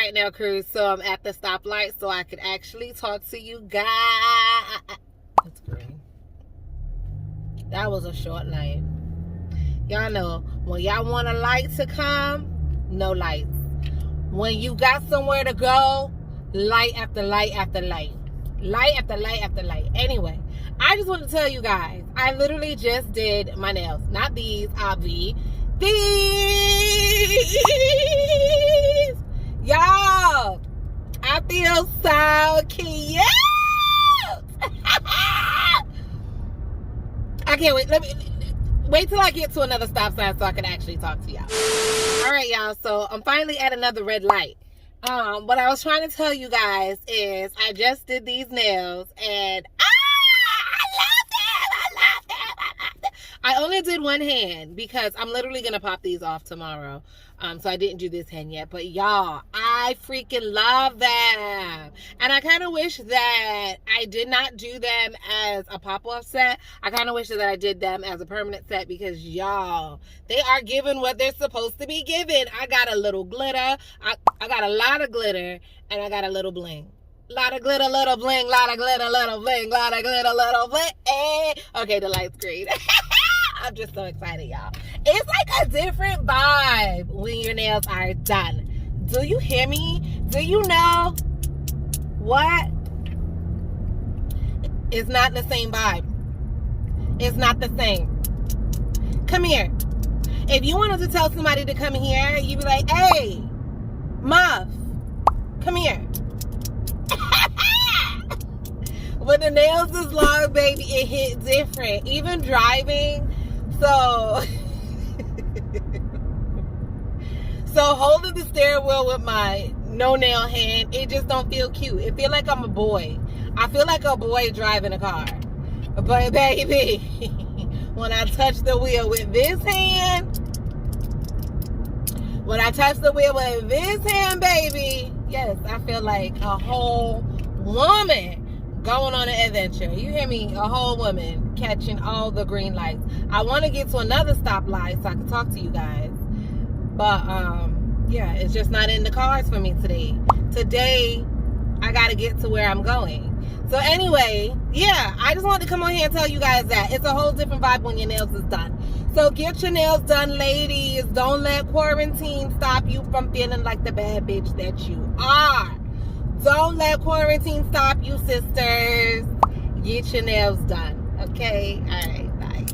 right now, crew. So I'm at the stoplight so I could actually talk to you guys. It's green. That was a short light. Y'all know, when y'all want a light to come, no lights. When you got somewhere to go, light after light after light. Light after light after light. Anyway, I just want to tell you guys, I literally just did my nails. Not these, obvi. These! Y'all, I feel so cute! I can't wait. Wait till I get to another stop sign so I can actually talk to y'all. All right, y'all. So I'm finally at another red light. What I was trying to tell you guys is I just did these nails and I only did one hand because I'm literally going to pop these off tomorrow. So I didn't do this hand yet. But y'all, I freaking love them. And I kind of wish that I did not do them as a pop-off set. I kind of wish that I did them as a permanent set because y'all, they are giving what they're supposed to be given. I got a little glitter. I got a lot of glitter and I got a little bling. Lot of glitter, little bling, lot of glitter, little bling, lot of glitter, little bling. Okay, the light's green. I'm just so excited, y'all. It's like a different vibe when your nails are done. Do you hear me? Do you know what? It's not the same vibe. It's not the same. Come here. If you wanted to tell somebody to come here, you'd be like, hey, Muff, come here. When the nails is long, baby, it hit different. Even driving. So holding the steering wheel with my no nail hand, it just don't feel cute. It feel like I'm a boy. I feel like a boy driving a car. But baby, when I touch the wheel with this hand, baby, yes, I feel like a whole woman going on an adventure. You hear me? A whole woman catching all the green lights. I want to get to another stoplight so I can talk to you guys. But, yeah, it's just not in the cards for me today. Today, I got to get to where I'm going. So anyway, yeah, I just wanted to come on here and tell you guys that. It's a whole different vibe when your nails is done. So get your nails done, ladies. Don't let quarantine stop you from feeling like the bad bitch that you are. Don't let quarantine stop you, sisters. Get your nails done. Okay? All right. Bye.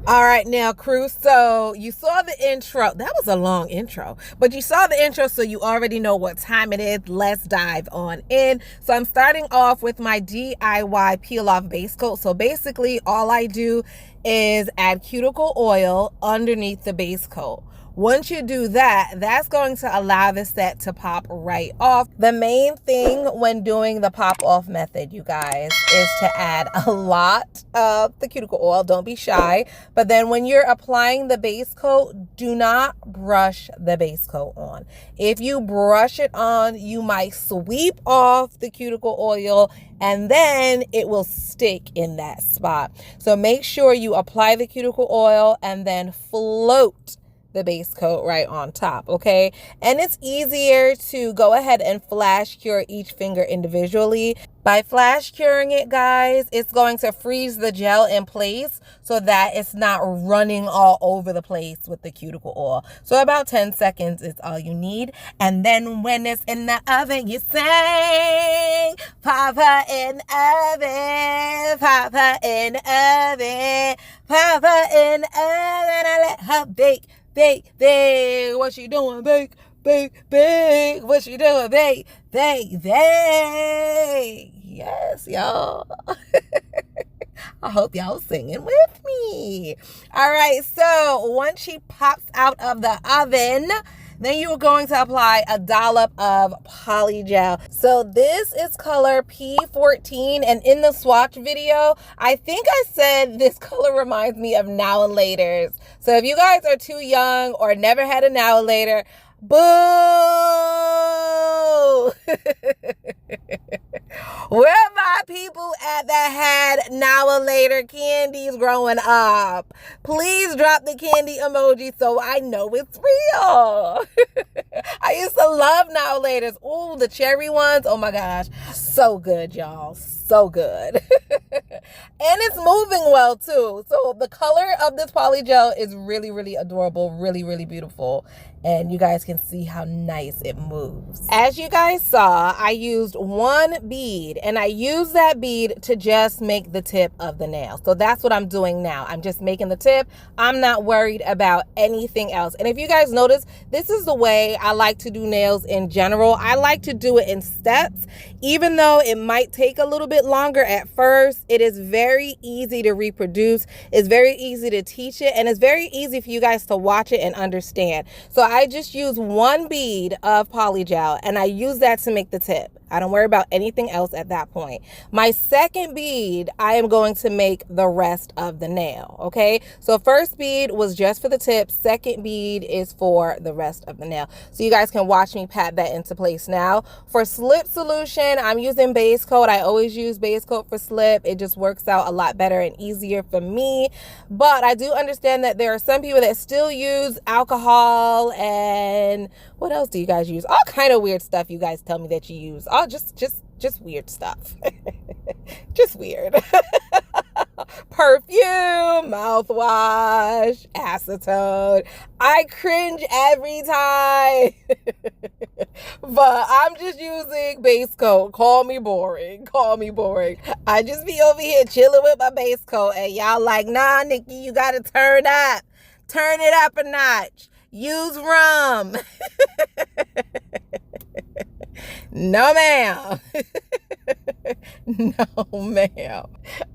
All right, now, crew. So you saw the intro. That was a long intro. But you saw the intro, so you already know what time it is. Let's dive on in. So I'm starting off with my DIY peel-off base coat. So basically, all I do is add cuticle oil underneath the base coat. Once you do that, that's going to allow the set to pop right off. The main thing when doing the pop off method, you guys, is to add a lot of the cuticle oil. Don't be shy. But then when you're applying the base coat, do not brush the base coat on. If you brush it on, you might sweep off the cuticle oil and then it will stick in that spot. So make sure you apply the cuticle oil and then float the base coat right on top, okay? And it's easier to go ahead and flash cure each finger individually. By flash curing it, guys, it's going to freeze the gel in place so that it's not running all over the place with the cuticle oil. So about 10 seconds is all you need. And then when it's in the oven, you sing, Papa in oven, Papa in oven, Papa in oven. I let her bake. Bake, bake, what she doing? Bake, bake, bake, what she doing? Bake, bake, bake. Yes, y'all. I hope y'all singing with me. All right, so once she pops out of the oven, then you're going to apply a dollop of Polygel. So this is color P14, and in the swatch video, I think I said this color reminds me of Now and Laters. So if you guys are too young or never had a Now and Later, boo! Where my people at that had now or later candies growing up? Please drop the candy emoji so I know it's real. I used to love now or laters. Ooh, the cherry ones. Oh my gosh. So good, y'all. So good. And it's moving well too. So the color of this polygel is really, really adorable. Really, really beautiful. And you guys can see how nice it moves. As you guys saw, I used one bead, and I used that bead to just make the tip of the nail. So that's what I'm doing now. I'm just making the tip. I'm not worried about anything else. And if you guys notice, this is the way I like to do nails in general. I like to do it in steps. Even though it might take a little bit longer at first, it is very easy to reproduce. It's very easy to teach it, and it's very easy for you guys to watch it and understand. So I just use one bead of polygel, and I use that to make the tip. I don't worry about anything else at that point. My second bead, I am going to make the rest of the nail, okay? So first bead was just for the tip. Second bead is for the rest of the nail. So you guys can watch me pat that into place now. For slip solution, I'm using BASECOAT. I always use BASECOAT for slip. It just works out a lot better and easier for me. But I do understand that there are some people that still use alcohol, and what else do you guys use? All kind of weird stuff you guys tell me that you use. Oh, just weird stuff. Just weird. Perfume, mouthwash, acetone. I cringe every time. But I'm just using BASECOAT. Call me boring. Call me boring. I just be over here chilling with my BASECOAT, and y'all like, nah, Nikki, you gotta turn up. Turn it up a notch. Use rum. No, ma'am. No, ma'am.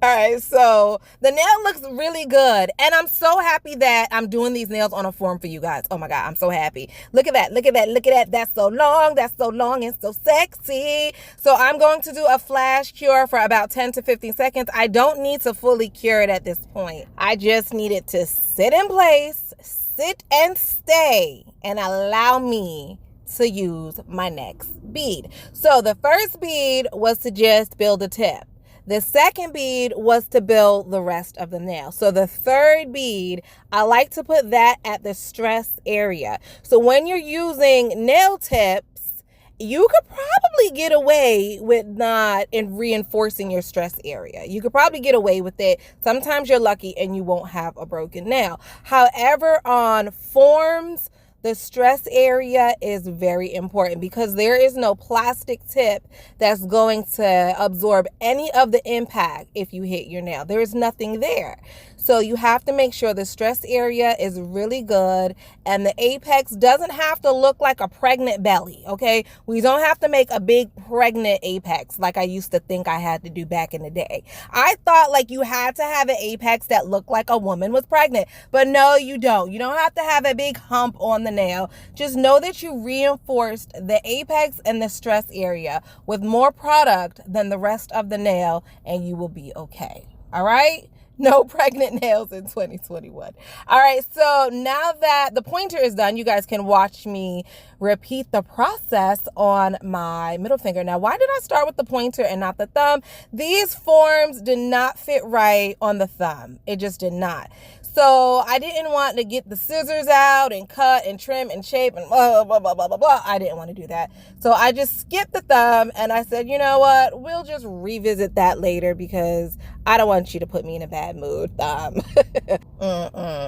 All right, so the nail looks really good, and I'm so happy that I'm doing these nails on a form for you guys. Oh my God, I'm so happy. Look at that, look at that, look at that. That's so long and so sexy. So I'm going to do a flash cure for about 10 to 15 seconds. I don't need to fully cure it at this point. I just need it to sit in place, sit and stay, and allow me to use my next bead. So the first bead was to just build a tip. The second bead was to build the rest of the nail. So the third bead, I like to put that at the stress area. So when you're using nail tips, you could probably get away with not reinforcing your stress area. You could probably get away with it. Sometimes you're lucky and you won't have a broken nail. However, on forms, the stress area is very important because there is no plastic tip that's going to absorb any of the impact if you hit your nail. There is nothing there. So you have to make sure the stress area is really good, and the apex doesn't have to look like a pregnant belly, okay? We don't have to make a big pregnant apex like I used to think I had to do back in the day. I thought like you had to have an apex that looked like a woman was pregnant, but no, you don't. You don't have to have a big hump on the nail. Just know that you reinforced the apex and the stress area with more product than the rest of the nail, and you will be okay. All right? No pregnant nails in 2021. All right, so now that the pointer is done, you guys can watch me repeat the process on my middle finger. Now, why did I start with the pointer and not the thumb? These forms did not fit right on the thumb. It just did not. So I didn't want to get the scissors out and cut and trim and shape and blah, blah, blah, blah, blah, blah. I didn't want to do that. So I just skipped the thumb, and I said, you know what? We'll just revisit that later because I don't want you to put me in a bad mood, thumb.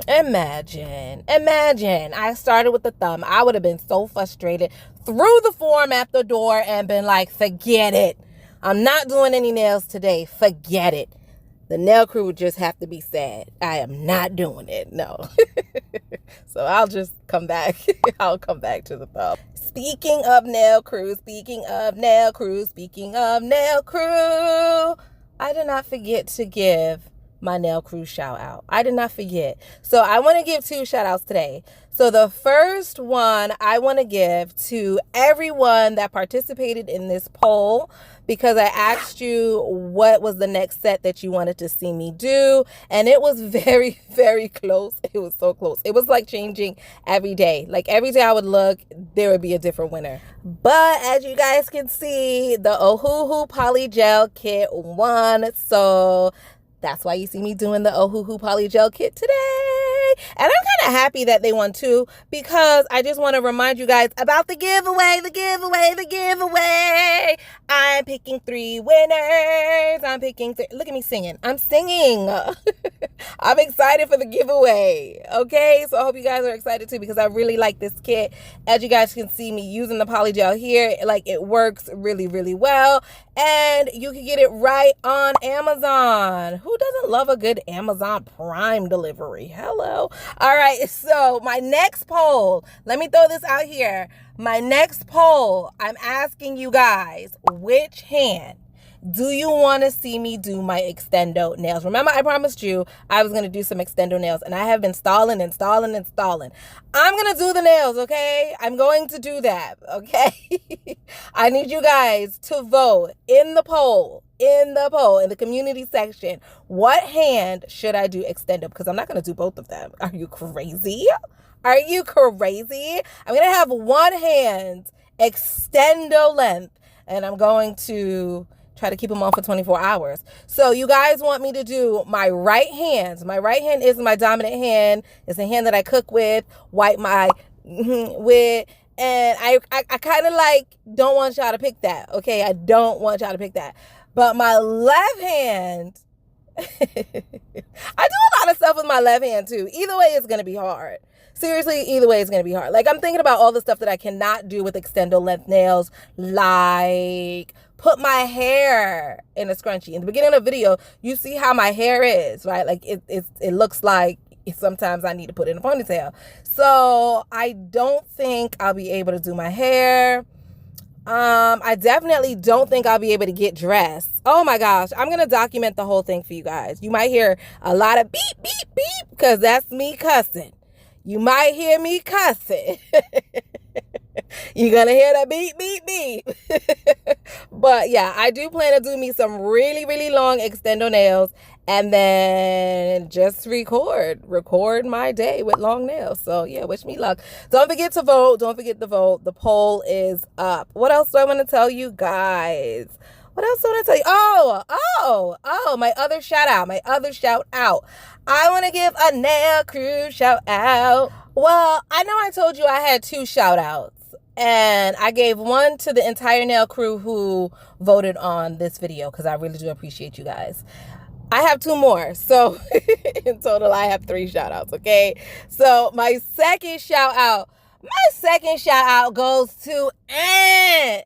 Imagine I started with the thumb. I would have been so frustrated, threw the form at the door and been like, forget it. I'm not doing any nails today. Forget it. The nail crew would just have to be sad. I am not doing it. No. So I'll just come back. I'll come back to the thumb. Speaking of nail crew, I did not forget to give my nail crew shout out. I did not forget. So I want to give 2 shout outs today. So the first one I want to give to everyone that participated in this poll, because I asked you what was the next set that you wanted to see me do. And it was very, very close. It was so close. It was like changing every day. Like every day I would look, there would be a different winner. But as you guys can see, the OHUHU Polygel kit won. So that's why you see me doing the OHUHU Polygel kit today. And I'm kind of happy that they won too, because I just want to remind you guys about the giveaway, the giveaway, the giveaway. I'm picking 3 winners. I'm picking 3. Look at me singing. I'm singing. I'm excited for the giveaway. Okay, so I hope you guys are excited too, because I really like this kit. As you guys can see me using the polygel here, like it works really, really well. And you can get it right on Amazon. Who doesn't love a good Amazon Prime delivery? Hello. All right, so my next poll, let me throw this out here. My next poll, I'm asking you guys, which hand do you want to see me do my extendo nails? Remember, I promised you I was going to do some extendo nails, and I have been stalling and stalling and stalling. I'm going to do the nails, okay? I'm going to do that, okay? I need you guys to vote in the poll, in the community section. What hand should I do extendo? Because I'm not going to do both of them. Are you crazy? Are you crazy? I'm going to have one hand extendo length, and I'm going to try to keep them on for 24 hours. So you guys want me to do my right hand. My right hand is my dominant hand. It's the hand that I cook with, wipe my with. And I kind of like don't want y'all to pick that. Okay, I don't want y'all to pick that. But my left hand, I do a lot of stuff with my left hand too. Either way, it's going to be hard. Seriously, either way, it's going to be hard. Like, I'm thinking about all the stuff that I cannot do with extendo length nails, like put my hair in a scrunchie. In the beginning of the video, you see how my hair is, right? Like, it looks like sometimes I need to put it in a ponytail. So I don't think I'll be able to do my hair. I definitely don't think I'll be able to get dressed. Oh my gosh, I'm going to document the whole thing for you guys. You might hear a lot of beep, beep, beep, because that's me cussing. You might hear me cussing. You're going to hear that beep, beep, beep. But yeah, I do plan to do me some really, really long extendo nails, and then just record my day with long nails. So yeah, wish me luck. Don't forget to vote. Don't forget to vote. The poll is up. What else do I want to tell you guys? What else do I want to tell you? Oh, my other shout out. I want to give a NAILCREW shout out. Well, I know I told you I had 2 shout outs, and I gave one to the entire nail crew who voted on this video, because I really do appreciate you guys. I have 2 more. So in total, I have 3 shout outs. Okay. So my second shout out goes to Ant.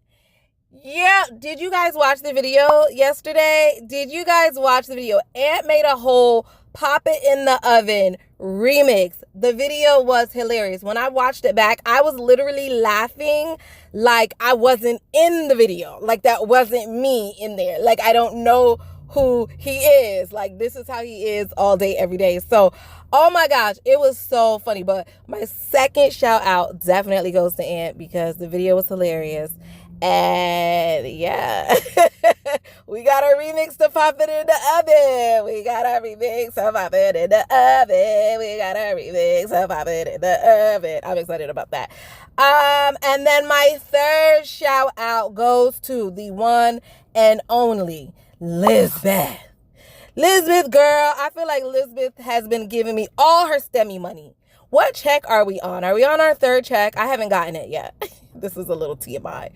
Yeah, did you guys watch the video yesterday? Ant made a whole Pop It in the Oven remix. The video was hilarious. When I watched it back, I was literally laughing like I wasn't in the video. Like that wasn't me in there. Like I don't know who he is. Like this is how he is all day, every day. So, oh my gosh, it was so funny. But my second shout out definitely goes to Ant, because the video was hilarious. And yeah, we got our remix to Pop It in the Oven. I'm excited about that. And then my third shout out goes to the one and only LIZBETH. LIZBETH, girl, I feel like LIZBETH has been giving me all her STEMI money. What check are we on? Are we on our 3rd check? I haven't gotten it yet. This is a little TMI.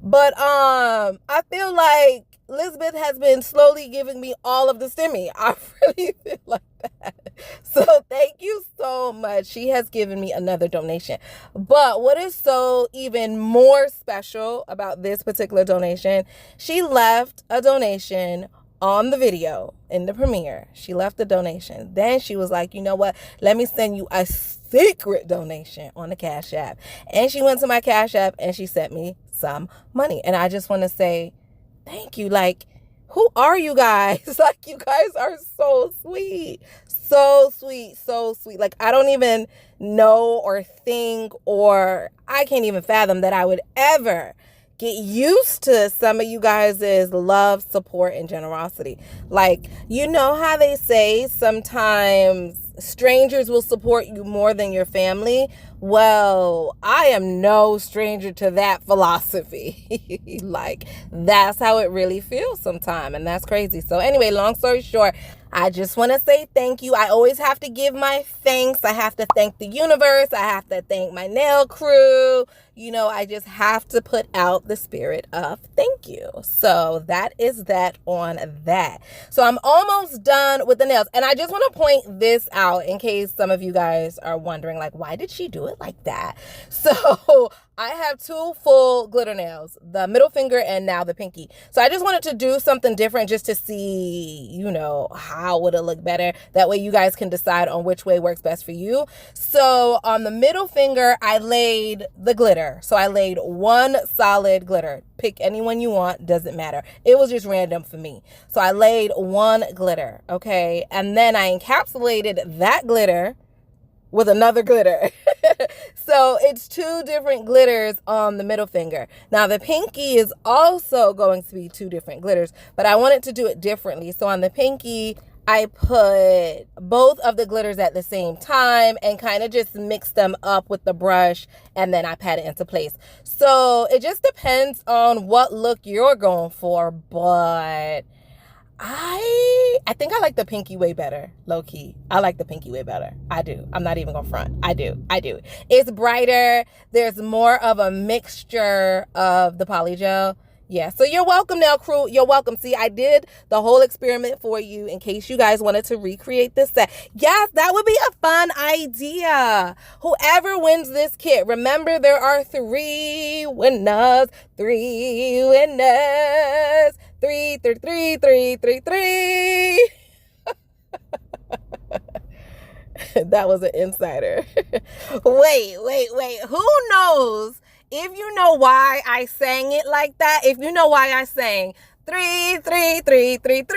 But I feel like LIZBETH has been slowly giving me all of the STEMI. I really feel like that. So thank you so much. She has given me another donation. But what is so even more special about this particular donation, she left a donation on the video in the premiere. She left the donation. Then she was like, you know what? Let me send you a secret donation on the Cash App. And she went to my Cash App and she sent me some money. And I just want to say thank you. Like, Who are you guys? Like, you guys are so sweet. So sweet, so sweet. Like, I don't even know or think, or I can't even fathom that I would ever get used to some of you guys' love, support, and generosity. Like, you know how they say sometimes strangers will support you more than your family? Well, I am no stranger to that philosophy. Like, that's how it really feels sometimes, and that's crazy. So anyway, long story short, I just want to say thank you. I always have to give my thanks. I have to thank the universe. I have to thank my nail crew. You know, I just have to put out the spirit of thank you. So that is that on that. So I'm almost done with the nails. And I just want to point this out in case some of you guys are wondering, like, why did she do it like that? So I have 2 full glitter nails, the middle finger and now the pinky. So I just wanted to do something different just to see, you know, how would it look better. That way you guys can decide on which way works best for you. So on the middle finger, I laid the glitter. So I laid 1 solid glitter. Pick any one you want, doesn't matter. It was just random for me. So I laid 1 glitter, okay? And then I encapsulated that glitter with another glitter. So it's 2 different glitters on the middle finger. Now the pinky is also going to be 2 different glitters, but I wanted to do it differently. So on the pinky, I put both of the glitters at the same time and kind of just mix them up with the brush, and then I pat it into place. So it just depends on what look you're going for, but I think I like the pinky way better, low key. I like the pinky way better. I do. I'm not even gonna front. I do. It's brighter. There's more of a mixture of the polygel. Yeah, so you're welcome, nail crew. You're welcome. See, I did the whole experiment for you in case you guys wanted to recreate this set. Yes, that would be a fun idea. Whoever wins this kit, remember there are 3 winners. 3 winners. 3, 3, 3, 3, 3, 3. That was an insider. Wait. Who knows? If you know why I sang it like that, if you know why I sang 3, 3, 3, 3, 3,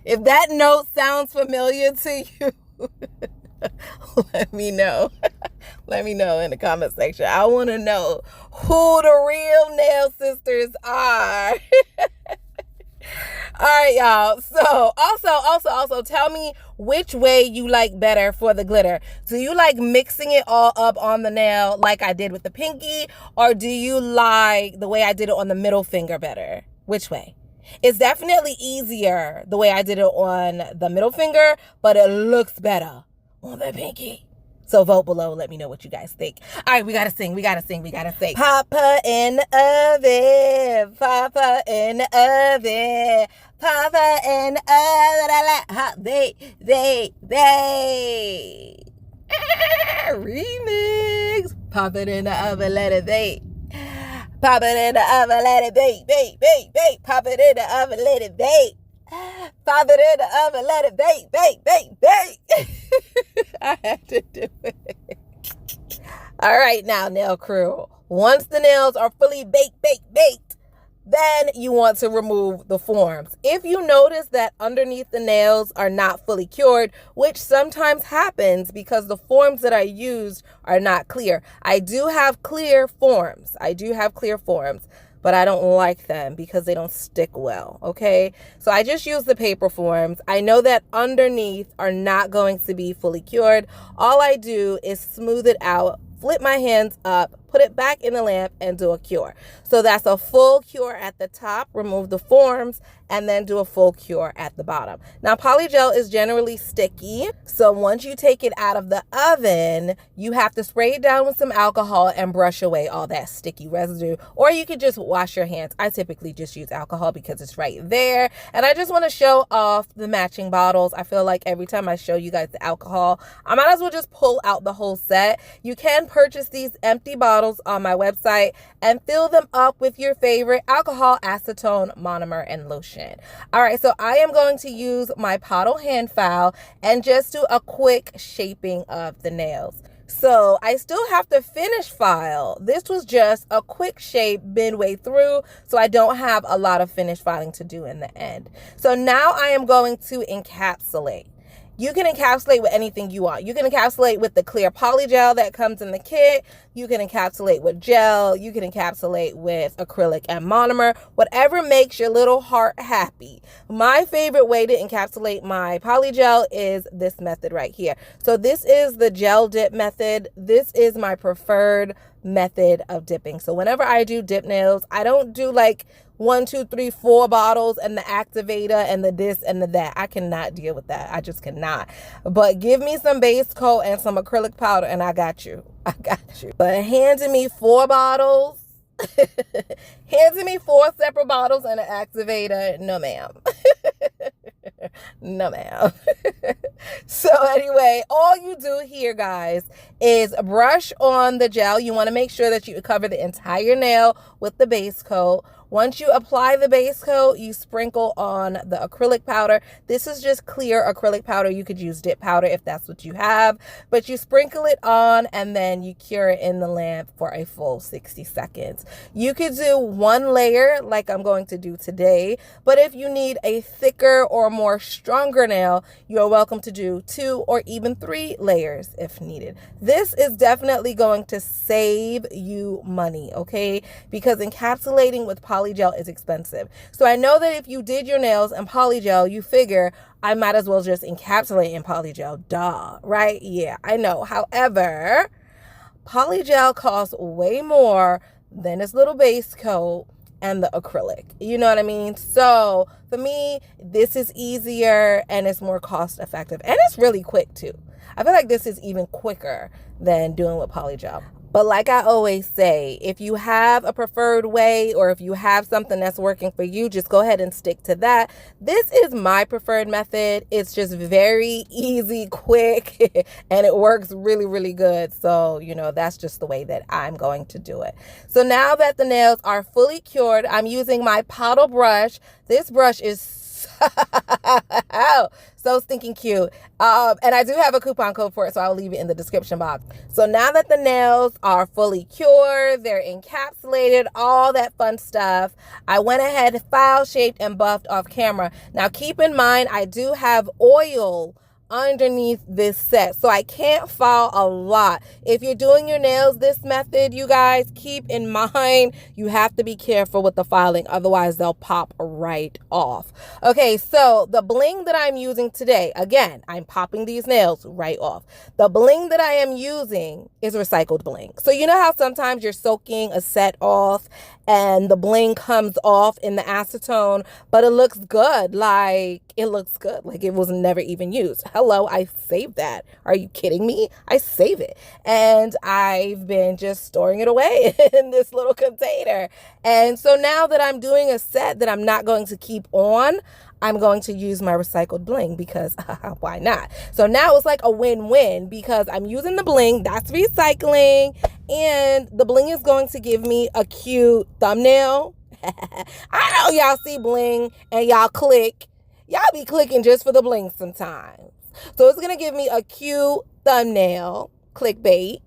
if that note sounds familiar to you, let me know. Let me know in the comment section. I want to know who the real nail sisters are. All right, y'all. So also tell me which way you like better for the glitter. Do you like mixing it all up on the nail like I did with the pinky? Or do you like the way I did it on the middle finger better? Which way? It's definitely easier the way I did it on the middle finger, but it looks better on the pinky. So vote below. Let me know what you guys think. All right, we gotta sing. Papa in the oven. Papa in the oven. Papa in the oven. They. Remix. Pop it in the oven, let it bake. Pop it in the oven, let it bake. Pop it in the oven, let it bake. Pop it in the oven, let it bake. I had to do it. All right, now, nail crew. Once the nails are fully baked, then you want to remove the forms. If you notice that underneath the nails are not fully cured, which sometimes happens because the forms that I used are not clear. I do have clear forms. But I don't like them because they don't stick well, okay? So I just use the paper forms. I know that underneath are not going to be fully cured. All I do is smooth it out, flip my hands up, put it back in the lamp, and do a cure. So that's a full cure at the top, remove the forms, and then do a full cure at the bottom. Now, polygel is generally sticky, so once you take it out of the oven, you have to spray it down with some alcohol and brush away all that sticky residue, or you could just wash your hands. I typically just use alcohol because it's right there, and I just want to show off the matching bottles. I feel like every time I show you guys the alcohol, I might as well just pull out the whole set. You can purchase these empty bottles on my website and fill them up with your favorite alcohol, acetone, monomer, and lotion. All right, so I am going to use my Pottle hand file and just do a quick shaping of the nails. So I still have to finish file. This was just a quick shape midway through, so I don't have a lot of finish filing to do in the end. So now I am going to encapsulate. You can encapsulate with anything you want. You can encapsulate with the clear polygel that comes in the kit. You can encapsulate with gel. You can encapsulate with acrylic and monomer. Whatever makes your little heart happy. My favorite way to encapsulate my polygel is this method right here. So this is the gel dip method. This is my preferred method of dipping. So whenever I do dip nails, I don't do like 1, 2, 3, 4 bottles and the activator and the this and the that. I cannot deal with that. I just cannot. But give me some base coat and some acrylic powder and I got you. I got you. But handing me 4 bottles, handing me 4 separate bottles and an activator, no ma'am. No ma'am. So anyway, all you do here, guys, is brush on the gel. You want to make sure that you cover the entire nail with the base coat. Once you apply the base coat, you sprinkle on the acrylic powder. This is just clear acrylic powder. You could use dip powder if that's what you have, but you sprinkle it on and then you cure it in the lamp for a full 60 seconds. You could do 1 layer like I'm going to do today, but if you need a thicker or more stronger nail, you're welcome to do 2 or even 3 layers if needed. This is definitely going to save you money, okay? Because encapsulating with polygel is expensive. So I know that if you did your nails in polygel, you figure I might as well just encapsulate in polygel, duh, right? Yeah, I know. However, polygel costs way more than this little base coat and the acrylic. You know what I mean? So for me, this is easier and it's more cost effective and it's really quick too. I feel like this is even quicker than doing with polygel. But like I always say, if you have a preferred way or if you have something that's working for you, just go ahead and stick to that. This is my preferred method. It's just very easy, quick, and it works really, really good. So, you know, that's just the way that I'm going to do it. So now that the nails are fully cured, I'm using my paddle brush. This brush is so stinking cute. And I do have a coupon code for it, so I'll leave it in the description box. So now that the nails are fully cured, they're encapsulated, all that fun stuff, I went ahead, file shaped and buffed off camera. Now keep in mind, I do have oil underneath this set, so I can't file a lot. If you're doing your nails this method, you guys, keep in mind you have to be careful with the filing, otherwise they'll pop right off. Okay, so the bling that I'm using today, again, I'm popping these nails right off. The bling that I am using is recycled bling. So you know how sometimes you're soaking a set off and the bling comes off in the acetone, but it looks good. Like, it looks good. Like it was never even used. Hello, I saved that. Are you kidding me? I save it. And I've been just storing it away in this little container. And so now that I'm doing a set that I'm not going to keep on, I'm going to use my recycled bling because why not? So now it's like a win-win because I'm using the bling, that's recycling, and the bling is going to give me a cute thumbnail. I know y'all see bling and y'all click. Y'all be clicking just for the bling sometimes. So it's going to give me a cute thumbnail, clickbait.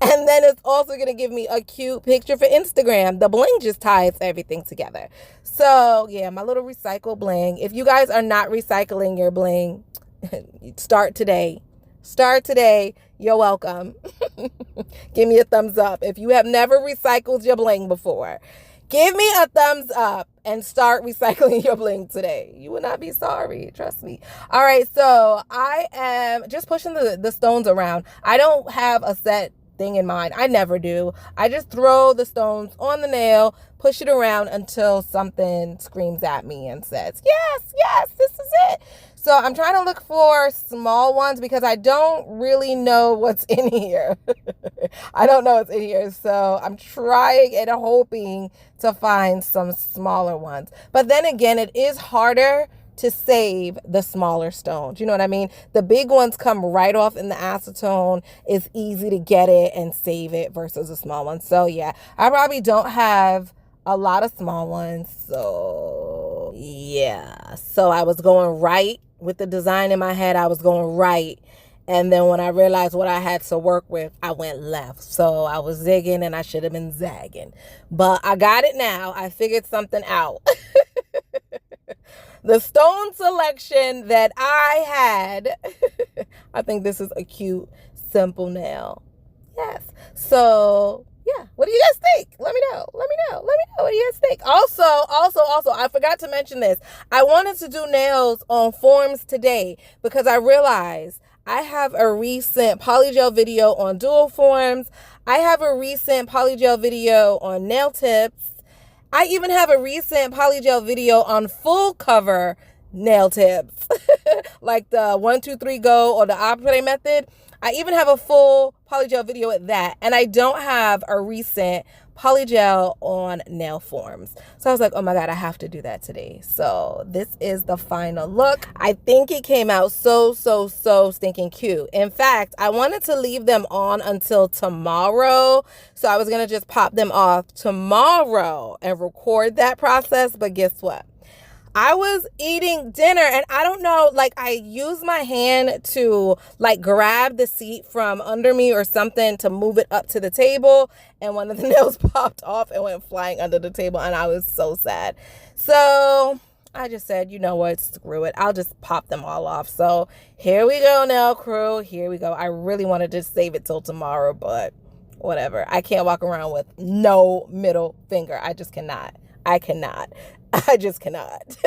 And then it's also going to give me a cute picture for Instagram. The bling just ties everything together. So yeah, my little recycle bling. If you guys are not recycling your bling, start today. Start today. You're welcome. Give me a thumbs up. If you have never recycled your bling before, give me a thumbs up and start recycling your bling today. You will not be sorry. Trust me. All right. So I am just pushing the stones around. I don't have a set thing in mind. I never do. I just throw the stones on the nail, push it around until something screams at me and says, yes, this is it. So I'm trying to look for small ones because I don't really know what's in here. I don't know what's in here. So I'm trying and hoping to find some smaller ones. But then again, it is harder to save the smaller stones. You know what I mean? The big ones come right off in the acetone. It's easy to get it and save it versus a small one. So yeah, I probably don't have a lot of small ones. So yeah, so I was going right with the design in my head. I was going right. And then when I realized what I had to work with, I went left. So I was zigging and I should have been zagging. But I got it now. I figured something out. The stone selection that I had, I think this is a cute, simple nail. Yes. So, yeah. What do you guys think? Let me know. Let me know. Let me know. What do you guys think? Also, I forgot to mention this. I wanted to do nails on forms today because I realized I have a recent polygel video on dual forms. I have a recent polygel video on nail tips. I even have a recent polygel video on full cover nail tips, like the 1, 2, 3 go or the opera method. I even have a full polygel video at that. And I don't have a recent polygel on nail forms. So I was like, oh my God, I have to do that today. So this is the final look. I think it came out so stinking cute. In fact, I wanted to leave them on until tomorrow. So I was going to just pop them off tomorrow and record that process. But guess what? I was eating dinner and I don't know, like I used my hand to like grab the seat from under me or something to move it up to the table. And one of the nails popped off and went flying under the table. And I was so sad. So I just said, you know what, screw it. I'll just pop them all off. So here we go, nail crew. Here we go. I really wanted to save it till tomorrow, but whatever. I can't walk around with no middle finger. I just cannot. I just cannot.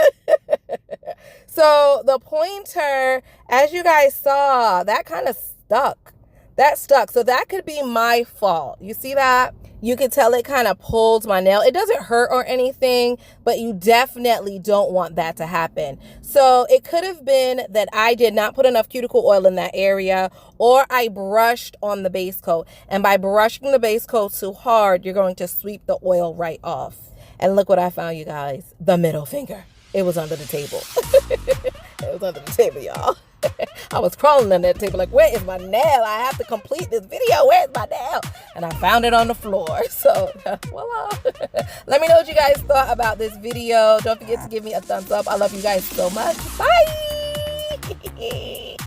So the pointer, as you guys saw, that kind of stuck. That stuck. So that could be my fault. You see that? You could tell it kind of pulled my nail. It doesn't hurt or anything, but you definitely don't want that to happen. So it could have been that I did not put enough cuticle oil in that area, or I brushed on the base coat. And by brushing the base coat too hard, you're going to sweep the oil right off. And look what I found, you guys. The middle finger. It was under the table. It was under the table, y'all. I was crawling under that table like, where is my nail? I have to complete this video. Where's my nail? And I found it on the floor. So, voila. Let me know what you guys thought about this video. Don't forget to give me a thumbs up. I love you guys so much. Bye.